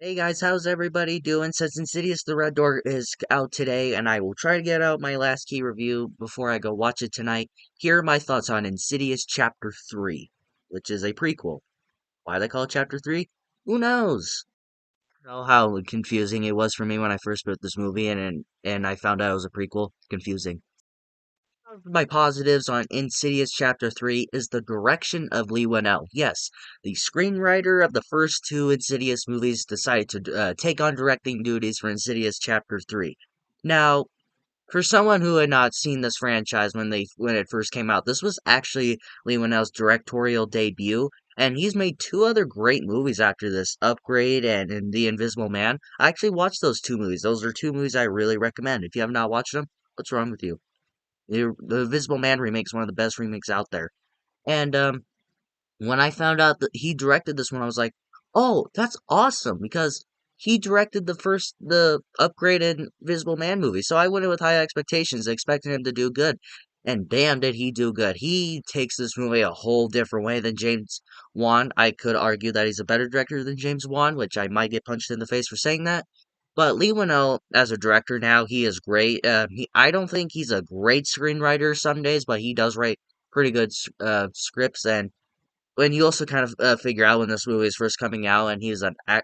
Hey guys, how's everybody doing? Since Insidious The Red Door is out today, and I will try to get out my last key review before I go watch it tonight, here are my thoughts on Insidious Chapter 3, which is a prequel. Why they call it Chapter 3? Who knows? I know how confusing it was for me when I first put this movie in and I found out it was a prequel. Confusing. My positives on Insidious Chapter 3 is the direction of Lee Winnell. Yes, the screenwriter of the first two Insidious movies decided to take on directing duties for Insidious Chapter 3. Now, for someone who had not seen this franchise when it first came out, this was actually Lee Winnell's directorial debut, and he's made two other great movies after this, Upgrade and The Invisible Man. I actually watched those two movies. Those are two movies I really recommend. If you have not watched them, what's wrong with you? The Invisible Man remake is one of the best remakes out there. And when I found out that he directed this one, I was like, "Oh, that's awesome!" Because he directed the upgraded Invisible Man movie. So I went in with high expectations, expecting him to do good. And damn, did he do good! He takes this movie a whole different way than James Wan. I could argue that he's a better director than James Wan, which I might get punched in the face for saying that. But Lee Winnell, as a director now, he is great. I don't think he's a great screenwriter some days, but he does write pretty good scripts. And when you also kind of figure out when this movie is first coming out, and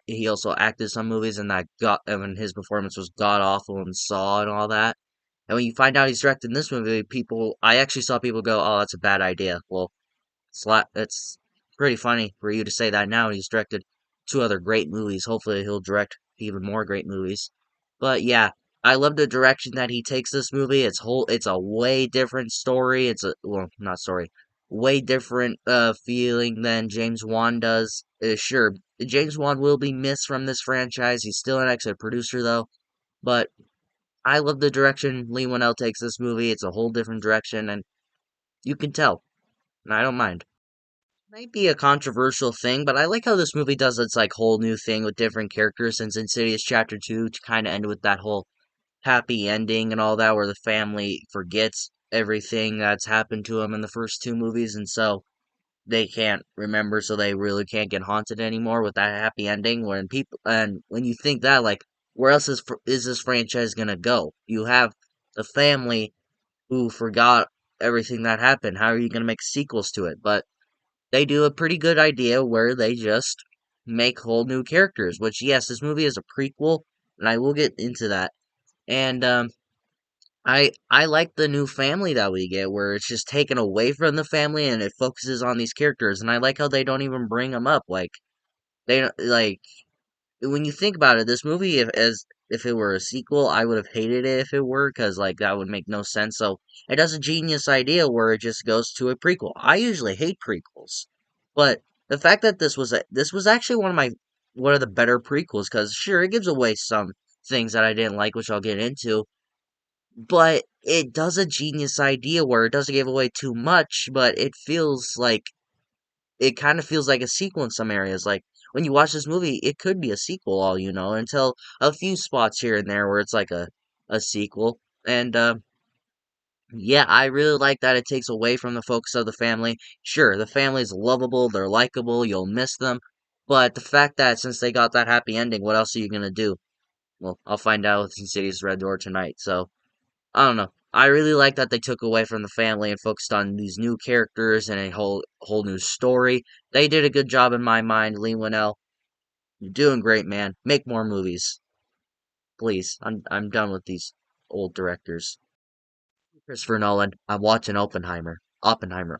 he also acted some movies, and and when his performance was god awful in Saw and all that. And when you find out he's directing this movie, I actually saw people go, "Oh, that's a bad idea." Well, it's pretty funny for you to say that now. He's directed two other great movies. Hopefully, he'll direct even more great movies. But yeah, I love the direction that he takes this movie. It's a way different story. Not story, way different feeling than James Wan does. Sure, James Wan will be missed from this franchise. He's still an excellent producer though. But I love the direction Lee Winnell takes this movie. It's a whole different direction, and you can tell. And I don't mind. Might be a controversial thing, but I like how this movie does its like whole new thing with different characters since Insidious Chapter 2 to kind of end with that whole happy ending and all that where the family forgets everything that's happened to them in the first two movies and so they can't remember so they really can't get haunted anymore with that happy ending when you think that like where else is this franchise going to go? You have the family who forgot everything that happened. How are you going to make sequels to it? But they do a pretty good idea where they just make whole new characters, which, yes, this movie is a prequel, and I will get into that. And, I like the new family that we get, where it's just taken away from the family and it focuses on these characters. And I like how they don't even bring them up. Like, they don't, like, when you think about it, this movie, if it were a sequel, I would have hated it if it were, because like that would make no sense. So it has a genius idea where it just goes to a prequel. I usually hate prequels, but the fact that this was actually one of the better prequels, because sure it gives away some things that I didn't like, which I'll get into, but it does a genius idea where it doesn't give away too much, but it kind of feels like a sequel in some areas. Like when you watch this movie, it could be a sequel, all you know, until a few spots here and there where it's like a sequel. And yeah, I really like that it takes away from the focus of the family. Sure, the family's lovable, they're likable, you'll miss them. But the fact that since they got that happy ending, what else are you gonna do? Well, I'll find out with Insidious Red Door tonight. So I don't know. I really like that they took away from the family and focused on these new characters and a whole new story. They did a good job in my mind. Lee Winnell, you're doing great, man. Make more movies, please. I'm done with these old directors. Christopher Nolan. I'm watching Oppenheimer. Oppenheimer.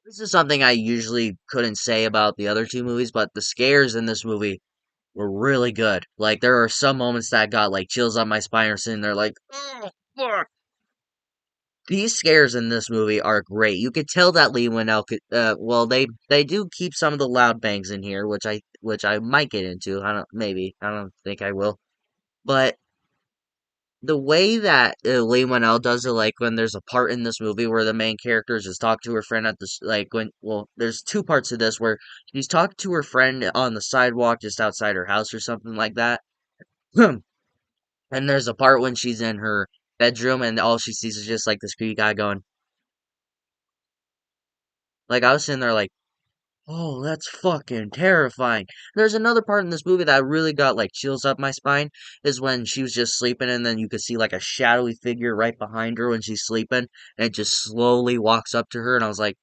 This is something I usually couldn't say about the other two movies, but the scares in this movie were really good. Like there are some moments that got like chills on my spine or sitting there like, oh, fuck. These scares in this movie are great. You could tell that Lee Winnell could. Well, they do keep some of the loud bangs in here, which I might get into. I don't think I will. But the way that Lee Winnell does it, like when there's a part in this movie where the main character is just talking to her friend there's two parts of this where she's talking to her friend on the sidewalk just outside her house or something like that. And there's a part when she's in her bedroom and all she sees is just like this creepy guy going. Like I was sitting there like. Oh, that's fucking terrifying. There's another part in this movie that really got like chills up my spine is when she was just sleeping and then you could see like a shadowy figure right behind her when she's sleeping and it just slowly walks up to her and I was like,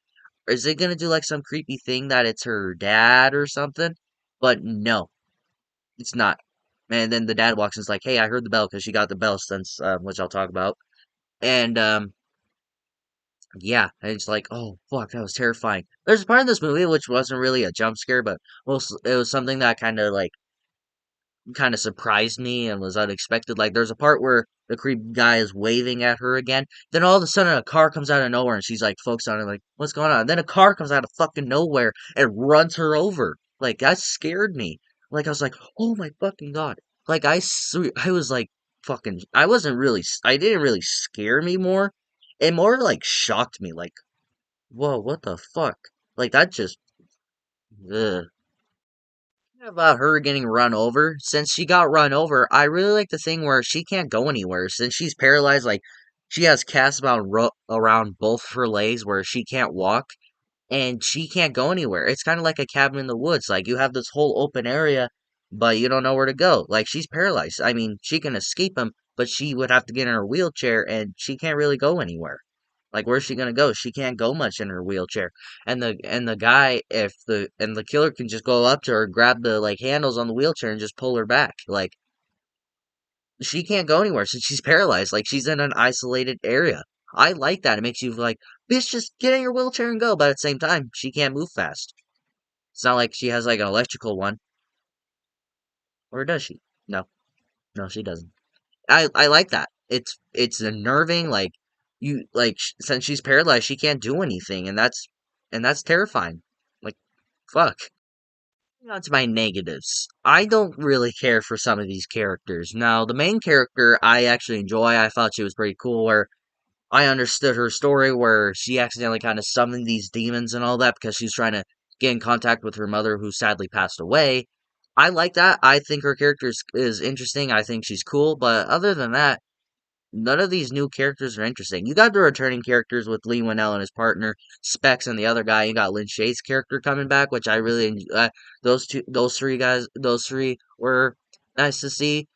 is it gonna do like some creepy thing that it's her dad or something? But no, it's not. And then the dad walks and is like, hey, I heard the bell because she got the bell since, which I'll talk about. And, yeah, and it's like, oh fuck, that was terrifying. There's a part in this movie which wasn't really a jump scare, but it was something that kind of surprised me and was unexpected. Like there's a part where the creep guy is waving at her again. Then all of a sudden a car comes out of nowhere and she's like focused on it, like, what's going on? And then a car comes out of fucking nowhere and runs her over. Like that scared me. Like I was like, oh my fucking god. Like I was like fucking. I didn't really scare me more. It more like shocked me. Like, whoa, what the fuck? Like that just. Ugh. About her getting run over. Since she got run over, I really like the thing where she can't go anywhere. Since she's paralyzed, like she has casts around both her legs where she can't walk and she can't go anywhere. It's kind of like a cabin in the woods. Like you have this whole open area, but you don't know where to go. Like she's paralyzed. I mean, she can escape him, but she would have to get in her wheelchair and she can't really go anywhere. Like where's she gonna go? She can't go much in her wheelchair. And the guy, if the killer can just go up to her, grab the like handles on the wheelchair and just pull her back. Like she can't go anywhere since she's paralyzed. Like she's in an isolated area. I like that. It makes you like, bitch, just get in your wheelchair and go. But at the same time, she can't move fast. It's not like she has like an electrical one, or does she? No, no, she doesn't. I like that. It's unnerving. Like since she's paralyzed, she can't do anything, and that's terrifying. Like fuck. Moving on to my negatives. I don't really care for some of these characters. Now, the main character I actually enjoy. I thought she was pretty cool. Where I understood her story, where she accidentally kind of summoned these demons and all that because she's trying to get in contact with her mother, who sadly passed away. I like that. I think her character is interesting. I think she's cool. But other than that, none of these new characters are interesting. You got the returning characters with Lee Winnell and his partner, Specs and the other guy. You got Lin Shaye's character coming back, which I really those three were nice to see.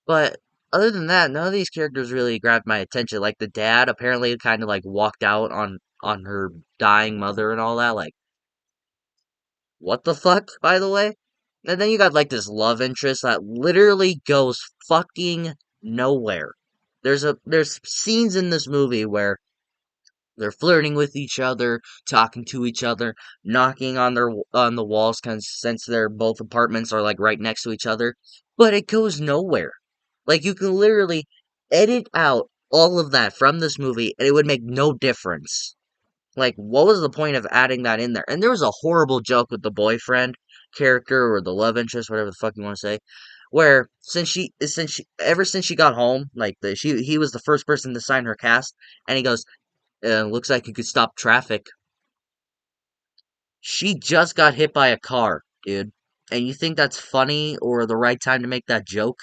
But other than that, none of these characters really grabbed my attention. Like the dad apparently kind of like walked out on her dying mother and all that. Like what the fuck, by the way? And then you got like this love interest that literally goes fucking nowhere. There's scenes in this movie where they're flirting with each other, talking to each other, knocking on the walls, since their both apartments are like right next to each other, but it goes nowhere. Like you can literally edit out all of that from this movie, and it would make no difference. Like, what was the point of adding that in there? And there was a horrible joke with the boyfriend character or the love interest, whatever the fuck you want to say, where ever since she got home, like he was the first person to sign her cast, and he goes, "Looks like you could stop traffic." She just got hit by a car, dude, and you think that's funny or the right time to make that joke?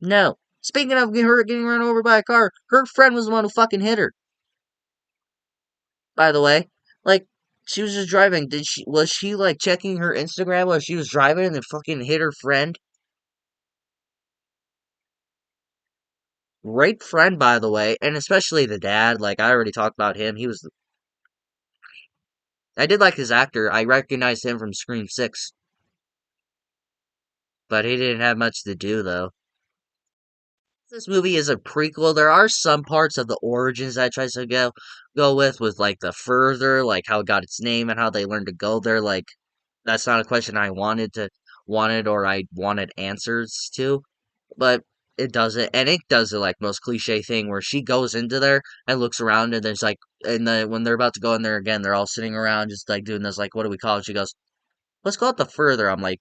No. Speaking of her getting run over by a car, her friend was the one who fucking hit her. By the way. Like, she was just driving. Was she like checking her Instagram while she was driving and then fucking hit her friend? Great friend, by the way, and especially the dad. Like, I already talked about him. I did like his actor. I recognized him from Scream 6, but he didn't have much to do, though. This movie is a prequel. There are some parts of the origins that it tries to go with like the further, like how it got its name and how they learned to go there. Like that's not a question I wanted or I wanted answers to, but it does it, and it does it like most cliche thing where she goes into there and looks around, and there's like, when they're about to go in there again, they're all sitting around just like doing this, like, what do we call it? She goes, let's call it the further. I'm like,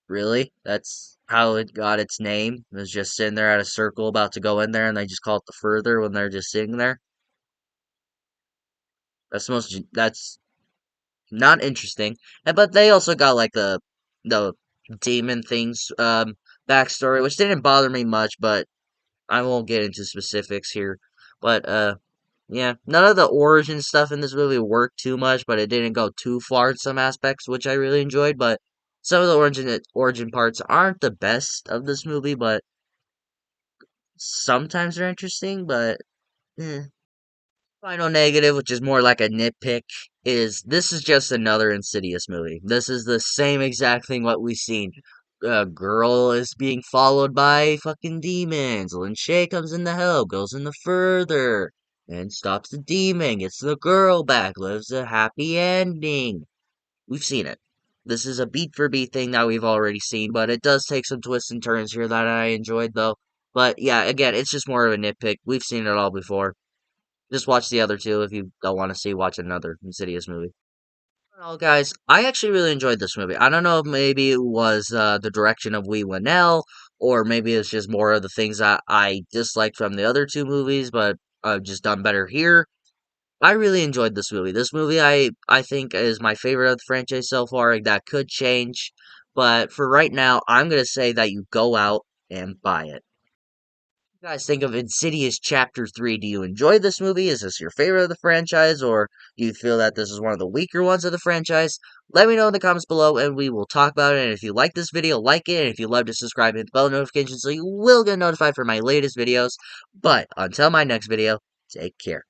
really? That's how it got its name? It was just sitting there at a circle about to go in there, and they just call it the further when they're just sitting there. That's not interesting. But they also got like the demon things backstory, which didn't bother me much, but I won't get into specifics here. But Yeah, none of the origin stuff in this movie worked too much, but it didn't go too far in some aspects, which I really enjoyed. But some of the origin parts aren't the best of this movie, but sometimes they're interesting. But eh. Final negative, which is more like a nitpick, is this is just another Insidious movie. This is the same exact thing what we've seen. A girl is being followed by fucking demons. Lin Shaye comes in the help, goes in the further, and stops the demon, gets the girl back, lives a happy ending. We've seen it. This is a beat for beat thing that we've already seen, but it does take some twists and turns here that I enjoyed though. But yeah, again, it's just more of a nitpick. We've seen it all before. Just watch the other two if you don't want to watch another Insidious movie. Well, guys, I actually really enjoyed this movie. I don't know if maybe it was the direction of Wee Winnell, or maybe it's just more of the things that I disliked from the other two movies, but I've just done better here. I really enjoyed this movie. This movie, I think, is my favorite of the franchise so far. That could change, but for right now, I'm gonna say that you go out and buy it. You guys think of Insidious Chapter 3? Do you enjoy this movie? Is this your favorite of the franchise, or do you feel that this is one of the weaker ones of the franchise? Let me know in the comments below, and we will talk about it. And if you like this video, like it, and if you love to subscribe, hit the bell notification so you will get notified for my latest videos. But until my next video, take care.